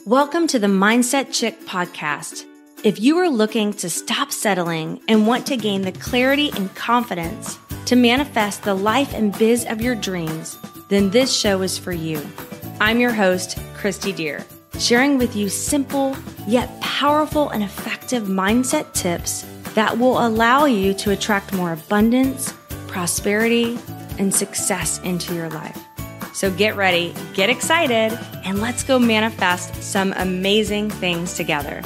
Welcome to the Mindset Chick podcast. If you are looking to stop settling and want to gain the clarity and confidence to manifest the life and biz of your dreams, then this show is for you. I'm your host, Christy Deer, sharing with you simple yet powerful and effective mindset tips that will allow you to attract more abundance, prosperity, and success into your life. So get ready, get excited, and let's go manifest some amazing things together.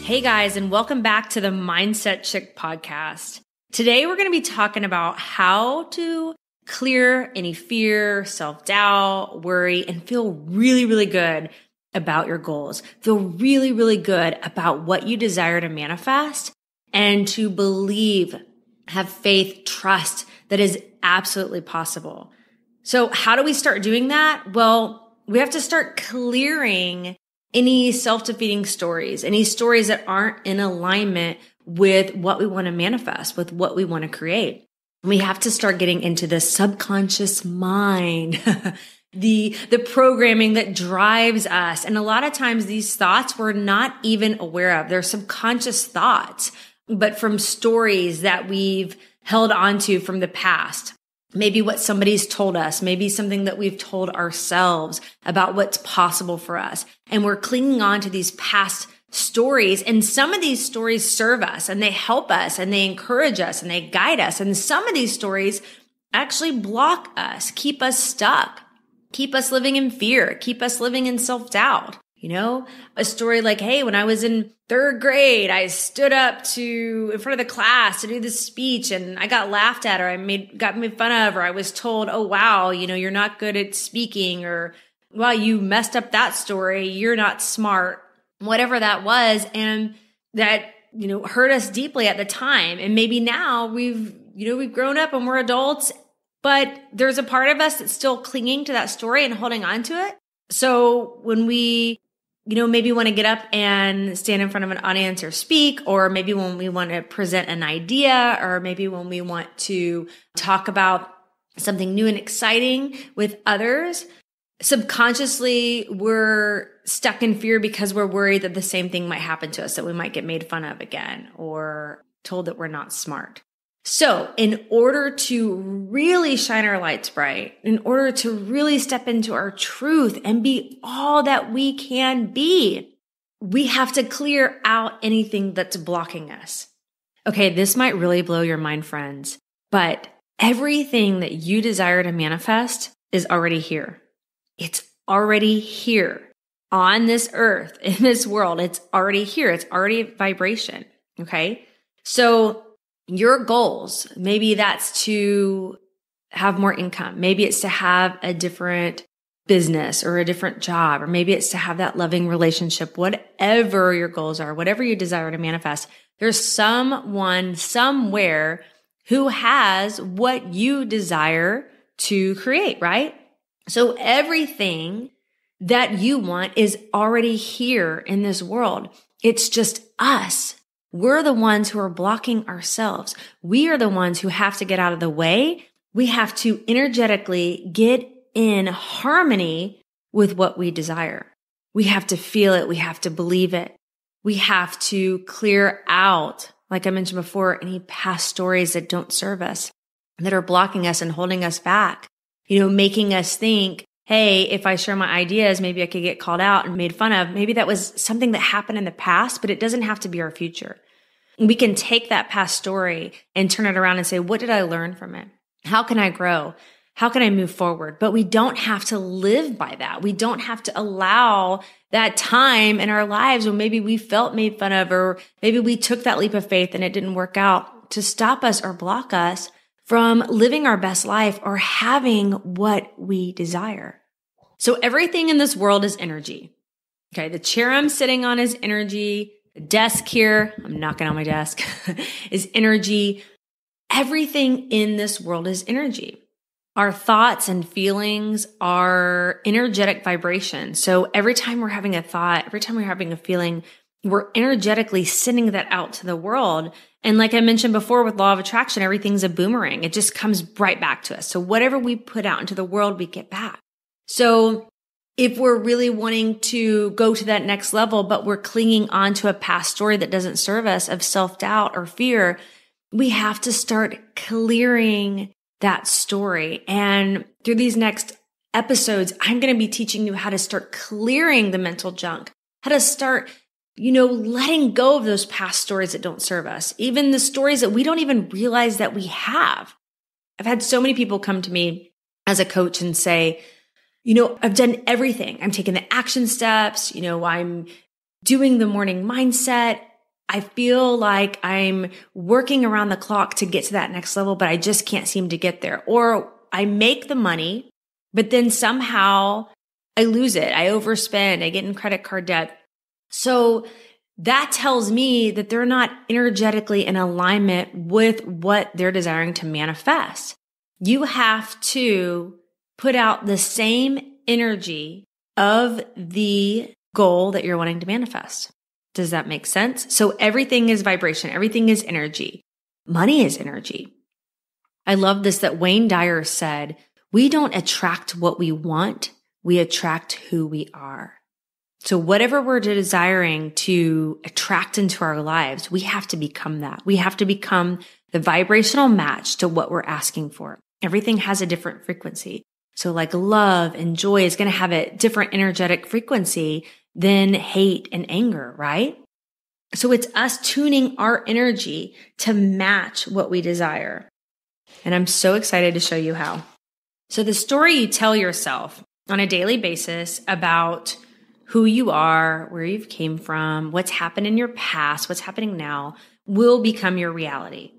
Hey guys, and welcome back to the Mindset Chick podcast. Today we're going to be talking about how to clear any fear, self-doubt, worry, and feel really, really good about your goals. Feel really, really good about what you desire to manifest and to believe, have faith, trust that is absolutely possible. So how do we start doing that? Well, we have to start clearing any self-defeating stories, any stories that aren't in alignment with what we want to manifest, with what we want to create. We have to start getting into the subconscious mind, the programming that drives us. And a lot of times these thoughts we're not even aware of. They're subconscious thoughts, but from stories that we've held onto from the past. Maybe what somebody's told us, maybe something that we've told ourselves about what's possible for us. And we're clinging on to these past stories. And some of these stories serve us and they help us and they encourage us and they guide us. And some of these stories actually block us, keep us stuck, keep us living in fear, keep us living in self-doubt. You know, a story like, hey, when I was in third grade, I stood up in front of the class to do this speech and I got laughed at or got made fun of, or I was told, oh, wow, you're not good at speaking, or wow, you messed up that story. You're not smart, whatever that was. And that, hurt us deeply at the time. And maybe now we've grown up and we're adults, but there's a part of us that's still clinging to that story and holding on to it. So when we maybe want to get up and stand in front of an audience or speak, or maybe when we want to present an idea, or maybe when we want to talk about something new and exciting with others, subconsciously we're stuck in fear because we're worried that the same thing might happen to us, that we might get made fun of again or told that we're not smart. So in order to really shine our lights bright, in order to really step into our truth and be all that we can be, we have to clear out anything that's blocking us. Okay, this might really blow your mind, friends, but everything that you desire to manifest is already here. It's already here on this earth, in this world. It's already here. It's already vibration. Okay, so your goals, maybe that's to have more income. Maybe it's to have a different business or a different job, or maybe it's to have that loving relationship. Whatever your goals are, whatever you desire to manifest, there's someone somewhere who has what you desire to create, right? So everything that you want is already here in this world. It's just us. We're the ones who are blocking ourselves. We are the ones who have to get out of the way. We have to energetically get in harmony with what we desire. We have to feel it. We have to believe it. We have to clear out, like I mentioned before, any past stories that don't serve us, that are blocking us and holding us back, making us think, hey, if I share my ideas, maybe I could get called out and made fun of. Maybe that was something that happened in the past, but it doesn't have to be our future. We can take that past story and turn it around and say, what did I learn from it? How can I grow? How can I move forward? But we don't have to live by that. We don't have to allow that time in our lives when maybe we felt made fun of, or maybe we took that leap of faith and it didn't work out, to stop us or block us from living our best life or having what we desire. So everything in this world is energy. Okay, the chair I'm sitting on is energy. The desk here, I'm knocking on my desk, is energy. Everything in this world is energy. Our thoughts and feelings are energetic vibration. So every time we're having a thought, every time we're having a feeling, we're energetically sending that out to the world. And like I mentioned before with law of attraction, everything's a boomerang. It just comes right back to us. So whatever we put out into the world, we get back. So if we're really wanting to go to that next level, but we're clinging on to a past story that doesn't serve us of self-doubt or fear, we have to start clearing that story. And through these next episodes, I'm going to be teaching you how to start clearing the mental junk, how to start, letting go of those past stories that don't serve us, even the stories that we don't even realize that we have. I've had so many people come to me as a coach and say, I've done everything. I'm taking the action steps. I'm doing the morning mindset. I feel like I'm working around the clock to get to that next level, but I just can't seem to get there. Or I make the money, but then somehow I lose it. I overspend. I get in credit card debt. So that tells me that they're not energetically in alignment with what they're desiring to manifest. You have to put out the same energy of the goal that you're wanting to manifest. Does that make sense? So everything is vibration. Everything is energy. Money is energy. I love this that Wayne Dyer said, we don't attract what we want. We attract who we are. So whatever we're desiring to attract into our lives, we have to become that. We have to become the vibrational match to what we're asking for. Everything has a different frequency. So like love and joy is going to have a different energetic frequency than hate and anger, right? So it's us tuning our energy to match what we desire. And I'm so excited to show you how. So the story you tell yourself on a daily basis about who you are, where you've came from, what's happened in your past, what's happening now, will become your reality.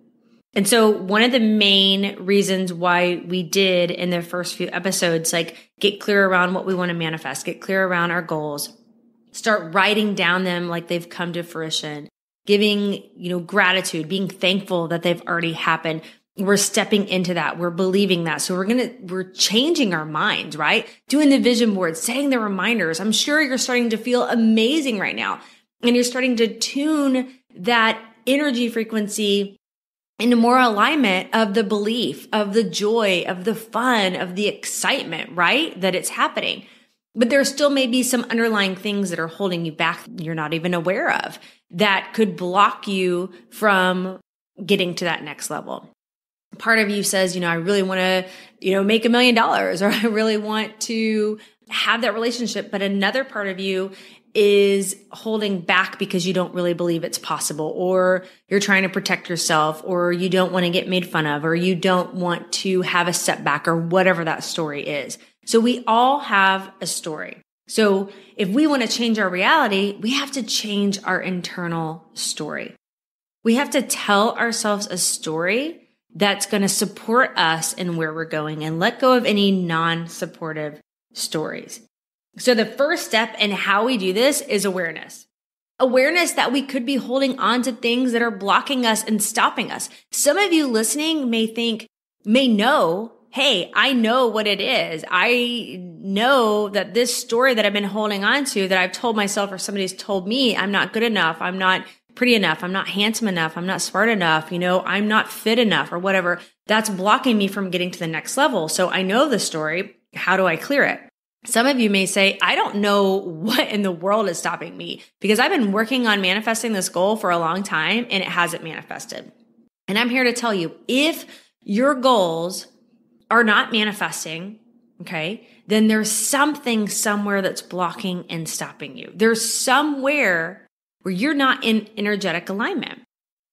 And so one of the main reasons why we did in the first few episodes, like get clear around what we want to manifest, get clear around our goals, start writing down them like they've come to fruition, giving, gratitude, being thankful that they've already happened. We're stepping into that. We're believing that. So we're changing our minds, right? Doing the vision board, setting the reminders. I'm sure you're starting to feel amazing right now. And you're starting to tune that energy frequency into more alignment of the belief, of the joy, of the fun, of the excitement, right? That it's happening. But there still may be some underlying things that are holding you back you're not even aware of that could block you from getting to that next level. Part of you says, I really want to, make $1 million, or I really want to have that relationship. But another part of you is holding back because you don't really believe it's possible, or you're trying to protect yourself, or you don't want to get made fun of, or you don't want to have a setback, or whatever that story is. So we all have a story. So if we want to change our reality, we have to change our internal story. We have to tell ourselves a story that's going to support us in where we're going and let go of any non-supportive stories. So the first step in how we do this is awareness. Awareness that we could be holding on to things that are blocking us and stopping us. Some of you listening may know, hey, I know what it is. I know that this story that I've been holding on to, that I've told myself or somebody's told me, I'm not good enough, I'm not pretty enough, I'm not handsome enough, I'm not smart enough, I'm not fit enough, or whatever, that's blocking me from getting to the next level. So I know the story. How do I clear it? Some of you may say, I don't know what in the world is stopping me, because I've been working on manifesting this goal for a long time and it hasn't manifested. And I'm here to tell you, if your goals are not manifesting, okay, then there's something somewhere that's blocking and stopping you. There's somewhere where you're not in energetic alignment,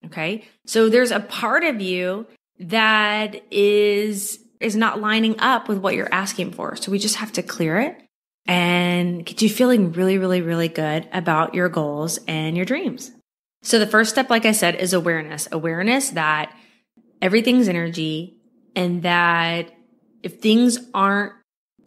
okay? So there's a part of you that is not lining up with what you're asking for. So we just have to clear it and get you feeling really, really, really good about your goals and your dreams. So the first step, like I said, is awareness. Awareness that everything's energy, and that if things aren't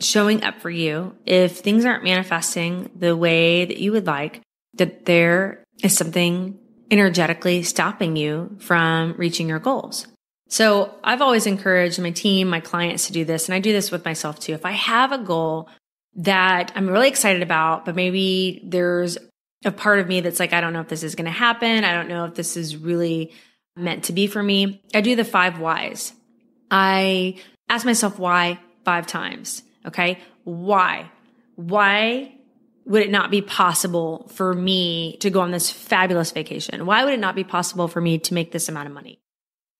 showing up for you, if things aren't manifesting the way that you would like, that there is something energetically stopping you from reaching your goals. So I've always encouraged my team, my clients to do this, and I do this with myself too. If I have a goal that I'm really excited about, but maybe there's a part of me that's like, I don't know if this is going to happen. I don't know if this is really meant to be for me. I do the 5 whys. I ask myself why 5 times. Okay. Why? why would it not be possible for me to go on this fabulous vacation? Why would it not be possible for me to make this amount of money?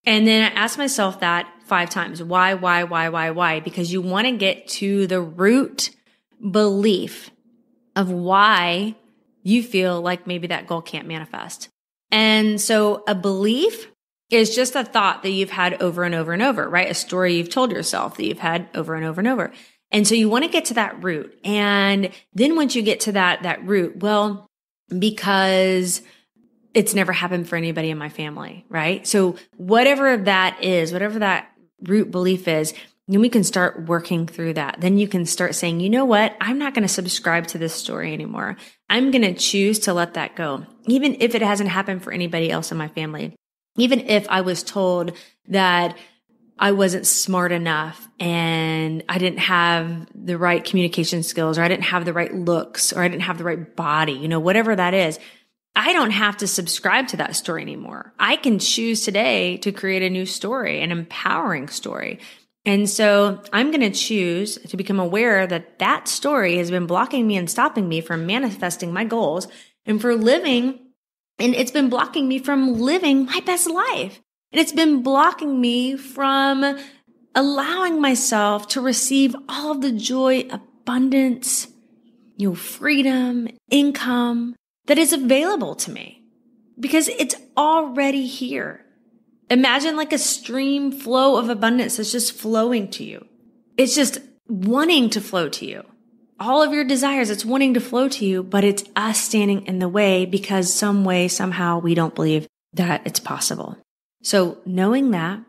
And then I asked myself that 5 times. Why? Because you want to get to the root belief of why you feel like maybe that goal can't manifest. And so a belief is just a thought that you've had over and over and over, right? A story you've told yourself that you've had over and over and over. And so you want to get to that root. And then once you get to that root, well, because it's never happened for anybody in my family, right? So whatever that is, whatever that root belief is, then we can start working through that. Then you can start saying, you know what? I'm not going to subscribe to this story anymore. I'm going to choose to let that go. Even if it hasn't happened for anybody else in my family. Even if I was told that I wasn't smart enough and I didn't have the right communication skills, or I didn't have the right looks, or I didn't have the right body, whatever that is, I don't have to subscribe to that story anymore. I can choose today to create a new story, an empowering story. And so I'm going to choose to become aware that that story has been blocking me and stopping me from manifesting my goals and it's been blocking me from living my best life. And it's been blocking me from allowing myself to receive all of the joy, abundance, freedom, income that is available to me, because it's already here. Imagine like a stream flow of abundance that's just flowing to you. It's just wanting to flow to you. All of your desires, it's wanting to flow to you, but it's us standing in the way because some way, somehow we don't believe that it's possible. So knowing that,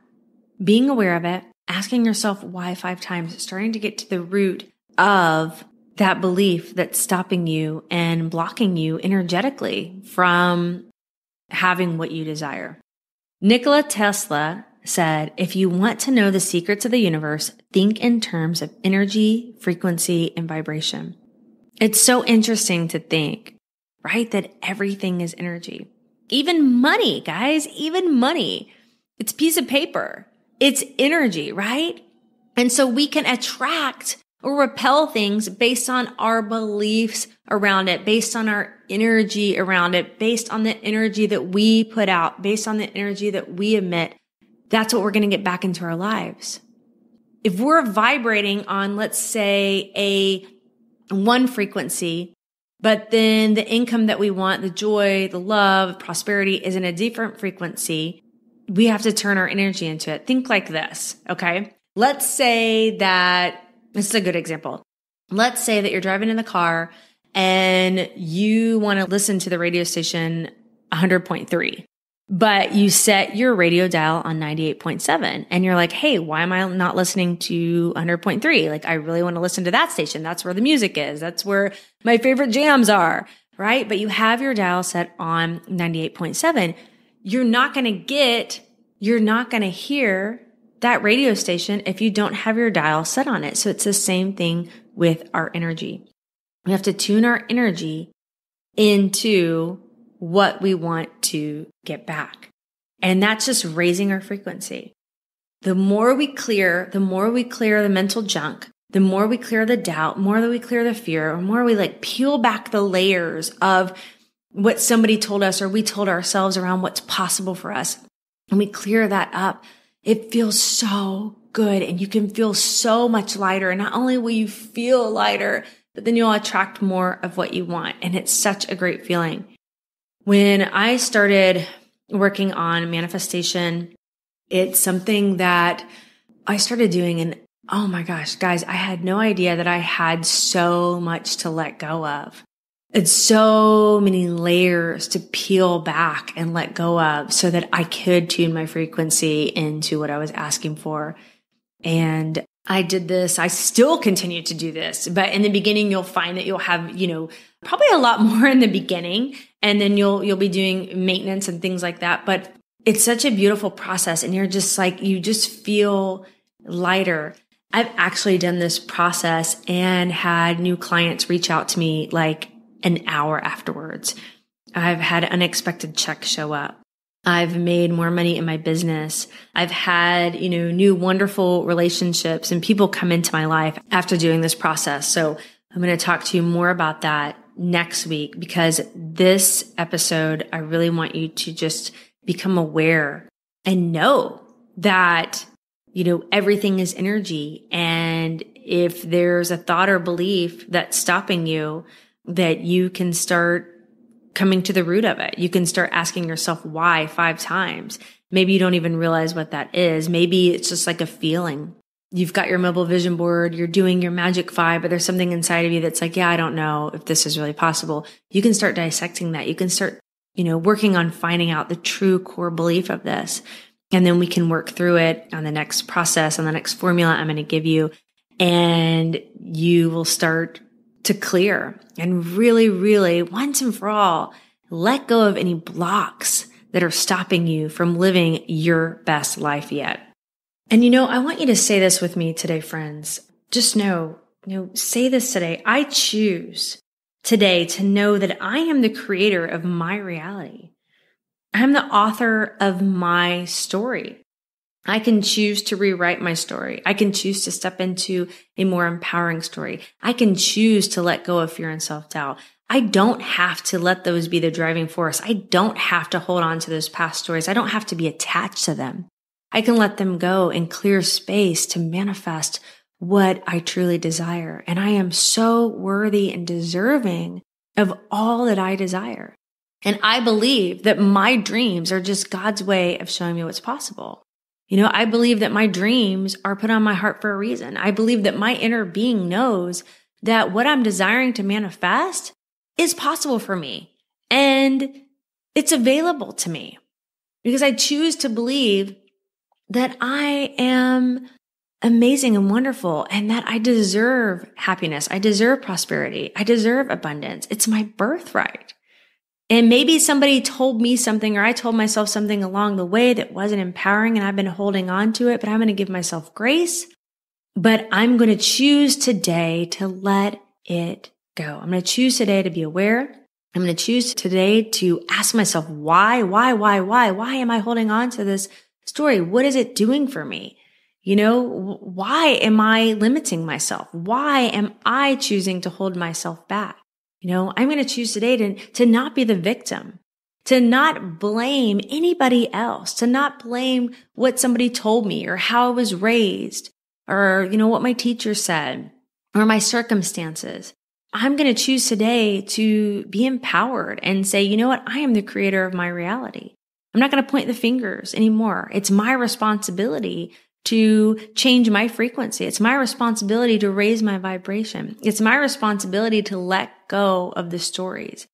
being aware of it, asking yourself why 5 times, starting to get to the root of that belief that's stopping you and blocking you energetically from having what you desire. Nikola Tesla said, if you want to know the secrets of the universe, think in terms of energy, frequency, and vibration. It's so interesting to think, right, that everything is energy. Even money, guys, even money. It's a piece of paper. It's energy, right? And so we can attract or repel things based on our beliefs around it, based on our energy around it, based on the energy that we put out, based on the energy that we emit. That's what we're going to get back into our lives. If we're vibrating on, let's say, a 1 frequency, but then the income that we want, the joy, the love, prosperity is in a different frequency, we have to turn our energy into it. Think like this, okay? Let's say that, this is a good example. Let's say that you're driving in the car and you want to listen to the radio station 100.3. But you set your radio dial on 98.7 and you're like, hey, why am I not listening to 100.3? Like, I really want to listen to that station. That's where the music is. That's where my favorite jams are, right? But you have your dial set on 98.7. You're not going to hear that radio station if you don't have your dial set on it. So it's the same thing with our energy. We have to tune our energy into what we want to get back. And that's just raising our frequency. The more we clear the mental junk, the more we clear the doubt, the more that we clear the fear, the more we peel back the layers of what somebody told us or we told ourselves around what's possible for us. And we clear that up. It feels so good and you can feel so much lighter. And not only will you feel lighter, but then you'll attract more of what you want. And it's such a great feeling. When I started working on manifestation, it's something that I started doing. And oh my gosh, guys, I had no idea that I had so much to let go of. It's so many layers to peel back and let go of so that I could tune my frequency into what I was asking for. And I did this. I still continue to do this. But in the beginning, you'll find that you'll have, probably a lot more in the beginning. And then you'll be doing maintenance and things like that. But it's such a beautiful process. And you're just you just feel lighter. I've actually done this process and had new clients reach out to me an hour afterwards. I've had unexpected checks show up. I've made more money in my business. I've had, new wonderful relationships and people come into my life after doing this process. So I'm going to talk to you more about that next week, because this episode, I really want you to just become aware and know that, everything is energy. And if there's a thought or belief that's stopping you, that you can start coming to the root of it. You can start asking yourself why 5 times. Maybe you don't even realize what that is. Maybe it's just like a feeling. You've got your mobile vision board, you're doing your magic 5, but there's something inside of you that's like, yeah, I don't know if this is really possible. You can start dissecting that. You can start, working on finding out the true core belief of this. And then we can work through it on the next process, on the next formula I'm going to give you. And you will start to clear and really, really, once and for all, let go of any blocks that are stopping you from living your best life yet. And I want you to say this with me today, friends. Just know, say this today. I choose today to know that I am the creator of my reality. I'm the author of my story. I can choose to rewrite my story. I can choose to step into a more empowering story. I can choose to let go of fear and self-doubt. I don't have to let those be the driving force. I don't have to hold on to those past stories. I don't have to be attached to them. I can let them go and clear space to manifest what I truly desire. And I am so worthy and deserving of all that I desire. And I believe that my dreams are just God's way of showing me what's possible. I believe that my dreams are put on my heart for a reason. I believe that my inner being knows that what I'm desiring to manifest is possible for me. And it's available to me because I choose to believe that I am amazing and wonderful and that I deserve happiness. I deserve prosperity. I deserve abundance. It's my birthright. And maybe somebody told me something or I told myself something along the way that wasn't empowering and I've been holding on to it, but I'm going to give myself grace. But I'm going to choose today to let it go. I'm going to choose today to be aware. I'm going to choose today to ask myself, why am I holding on to this story? What is it doing for me? Why am I limiting myself? Why am I choosing to hold myself back? I'm going to choose today to not be the victim, to not blame anybody else, to not blame what somebody told me or how I was raised or, what my teacher said or my circumstances. I'm going to choose today to be empowered and say, you know what? I am the creator of my reality. I'm not going to point the fingers anymore. It's my responsibility to change my frequency. It's my responsibility to raise my vibration. It's my responsibility to let go of the stories.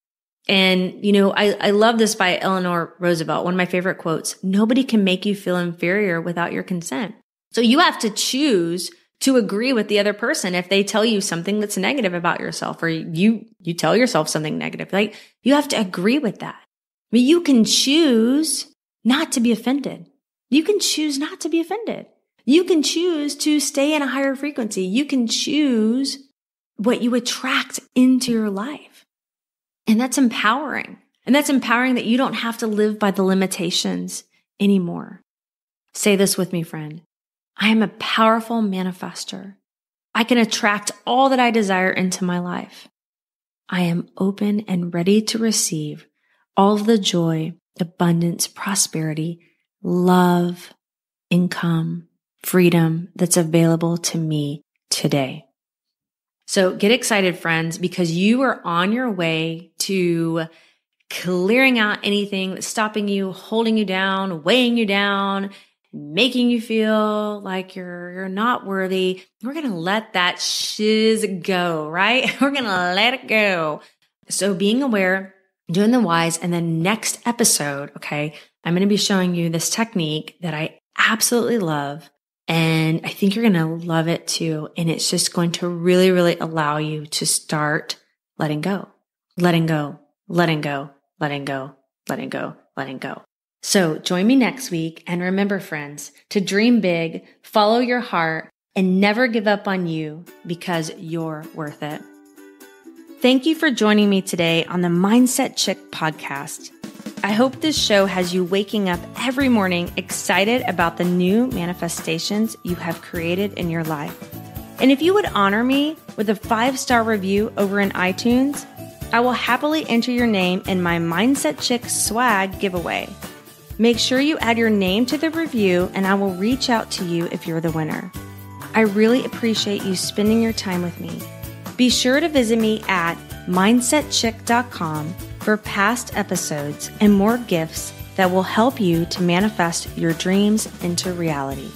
And, I love this by Eleanor Roosevelt, one of my favorite quotes. Nobody can make you feel inferior without your consent. So you have to choose to agree with the other person if they tell you something that's negative about yourself or you tell yourself something negative. Like, you have to agree with that. I mean, you can choose not to be offended. You can choose not to be offended. You can choose to stay in a higher frequency. You can choose what you attract into your life. And that's empowering. And that's empowering that you don't have to live by the limitations anymore. Say this with me, friend. I am a powerful manifester. I can attract all that I desire into my life. I am open and ready to receive all of the joy, abundance, prosperity, love, income, freedom that's available to me today. So get excited, friends, because you are on your way to clearing out anything that's stopping you, holding you down, weighing you down, making you feel like you're not worthy. We're going to let that shiz go, right? We're going to let it go. So being aware, doing the whys, and then next episode, okay, I'm going to be showing you this technique that I absolutely love. And I think you're going to love it too. And it's just going to really, really allow you to start letting go, letting go, letting go, letting go, letting go, letting go. So join me next week. And remember, friends, to dream big, follow your heart, and never give up on you because you're worth it. Thank you for joining me today on the Mindset Chick podcast. I hope this show has you waking up every morning excited about the new manifestations you have created in your life. And if you would honor me with a 5-star review over in iTunes, I will happily enter your name in my Mindset Chick swag giveaway. Make sure you add your name to the review and I will reach out to you if you're the winner. I really appreciate you spending your time with me. Be sure to visit me at mindsetchick.com for past episodes and more gifts that will help you to manifest your dreams into reality.